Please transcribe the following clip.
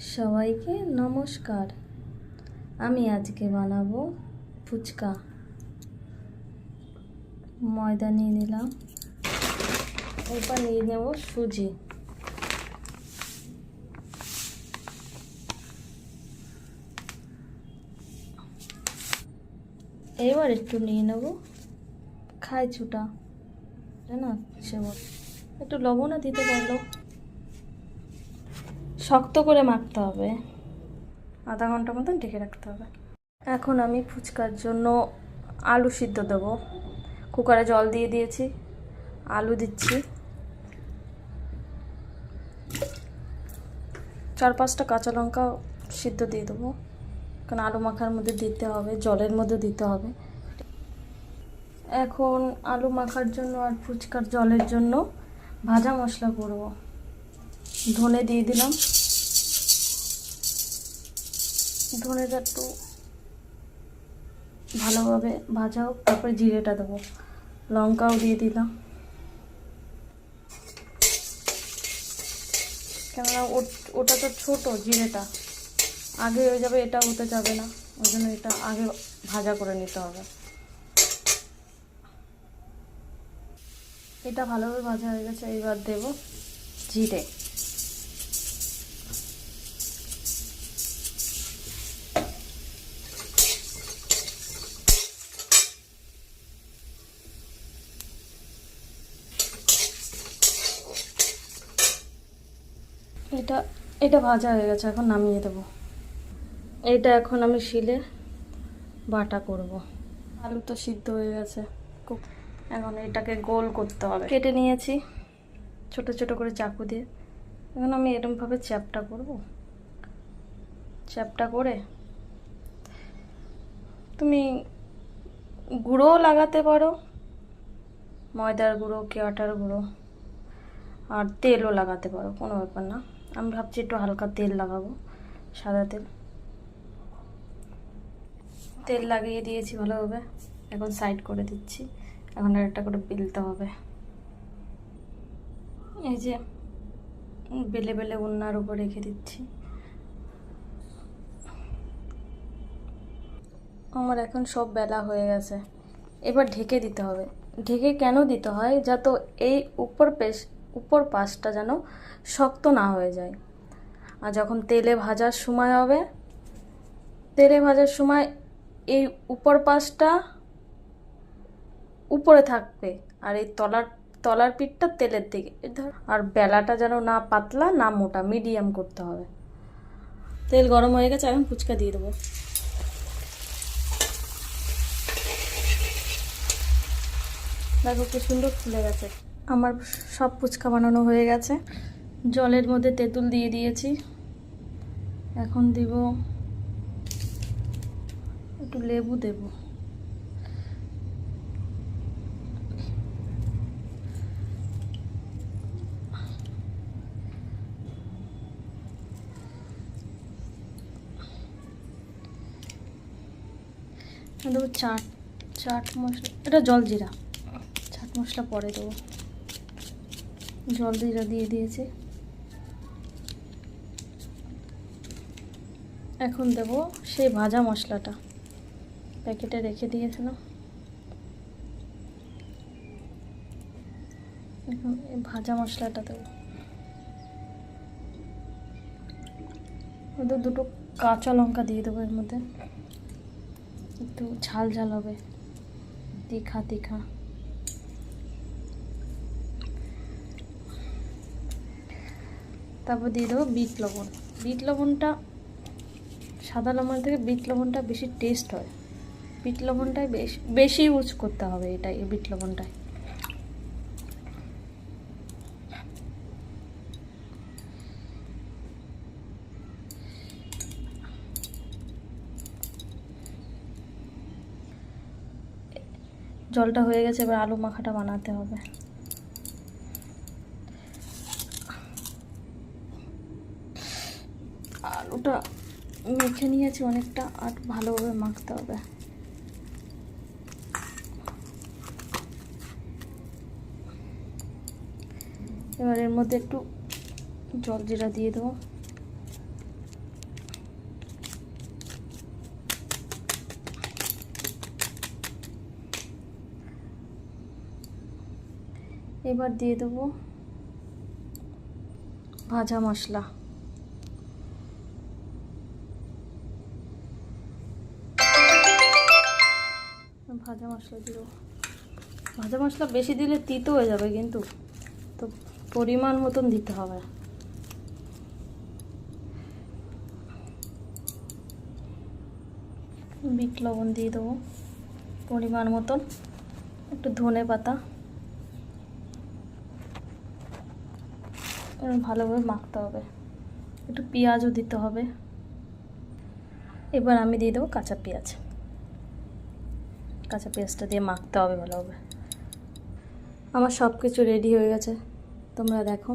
সবাইকে নমস্কার। আমি আজকে বানাবো ফুচকা। ময়দা নিয়ে নিলাম, এরপর নিয়ে নেব সুজি। এবার একটু নিয়ে নেব খাই ছুটা, না সেবা, একটু লবণও দিতে পারলো। শক্ত করে মাখতে হবে, আধা ঘন্টা মতন ঢেকে রাখতে হবে। এখন আমি ফুচকার জন্য আলু সিদ্ধ দেবো। কুকারে জল দিয়ে দিয়েছি, আলু দিচ্ছি, 4-5টা কাঁচা লঙ্কা সিদ্ধ দিয়ে দেবো, কারণ আলু মাখার মধ্যে দিতে হবে, জলের মধ্যে দিতে হবে। এখন আলু মাখার জন্য আর ফুচকার জলের জন্য ভাজা মশলা করব। ধনে দিয়ে দিলাম, ধনেটা একটু ভালোভাবে ভাজা হোক, তারপরে জিরেটা দেবো, লঙ্কাও দিয়ে দিলাম, কেননা ওটা তো ছোটো, জিরেটা আগে হয়ে যাবে, এটা হতে যাবে না, ওই জন্য এটা আগে ভাজা করে নিতে হবে। এটা ভালোভাবে ভাজা হয়ে গেছে, এবার দেব জিরে। এটা এটা ভাজা হয়ে গেছে, এখন নামিয়ে দেবো। এটা এখন আমি শিলে বাটা করব। আলু তো সিদ্ধ হয়ে গেছে, এখন এটাকে গোল করতে হবে। কেটে নিয়েছি ছোট ছোট করে চাকু দিয়ে। এখন আমি এরকমভাবে চ্যাপটা করব। চ্যাপটা করে তুমি গুঁড়োও লাগাতে পারো, ময়দার গুঁড়ো কি আটার গুঁড়ো, আর তেলও লাগাতে পারো, কোনো ব্যাপার না। আমি ভাবছি একটু হালকা তেল লাগাবো, সাদা তেল। তেল লাগিয়ে দিয়েছি ভালোভাবে, এখন সাইড করে দিচ্ছি। এখন একটা করে বেলতে হবে। এই যে বেলে বেলে উন্নার উপর রেখে দিচ্ছি। আমার এখন সব বেলা হয়ে গেছে, এবার ঢেকে দিতে হবে। ঢেকে কেন দিতে হয়, যাতে এই উপর পাশটা যেন শক্ত না হয়ে যায়। আর যখন তেলে ভাজার সময় হবে, তেলে ভাজার সময় এই উপর পাশটা উপরে থাকবে, আর এই তলার পিঠটা তেলের দিকে। আর বেলাটা যেন না পাতলা না মোটা, মিডিয়াম করতে হবে। তেল গরম হয়ে গেছে, এখন ফুচকা দিয়ে দেবো। দেখো কি সুন্দর ফুলে গেছে। আমার সব ফুচকা বানানো হয়ে গেছে। জলের মধ্যে তেঁতুল দিয়ে দিয়েছি, এখন দিব একটু লেবু দেব। দেবো চাট মশলা, এটা জলজিরা, চাট মশলা পরে দেবো। জলজিরা দিয়ে দিয়েছি, এখন দেব সেই ভাজা মশলাটা, প্যাকেটে রেখে দিয়েছিলাম। এখন এই ভাজা মশলাটা দেবো। ওদের দুটো কাঁচা লঙ্কা দিয়ে দেবো এর মধ্যে, একটু ঝাল ঝাল হবে, তীখা তীখা। তারপর দিয়ে দেবো বিট লবণ। বিট লবণটা সাদা লবণ থেকে বিট লবণটা বেশি টেস্ট হয়। বিট লবণটাই বেশি ইউজ করতে হবে, এটাই বিট লবণটাই। জলটা হয়ে গেছে, এবার আলু মাখাটা বানাতে হবে। আলুটা মেখে নিয়েছি অনেকটা, আর ভালোভাবে মাখতে হবে। এবার এর মধ্যে একটু জলজিরা দিয়ে দেবো, এবার দিয়ে দেবো ভাজা মশলা। ভাজা মশলা দিয়ে দেবো। ভাজা মশলা বেশি দিলে তিতো হয়ে যাবে, কিন্তু তো পরিমাণ মতন দিতে হবে। বিট লবণ দিয়ে দেবো পরিমাণ মতন, একটু ধনে পাতা, ভালোভাবে মাখতে হবে। একটু পেঁয়াজও দিতে হবে। এবার আমি দিয়ে দেবো কাঁচা পেঁয়াজ। কাঁচা পেঁয়াজটা দিয়ে মাখতে হবে ভালোভাবে। আমার সব কিছু রেডি হয়ে গেছে, তোমরা দেখো।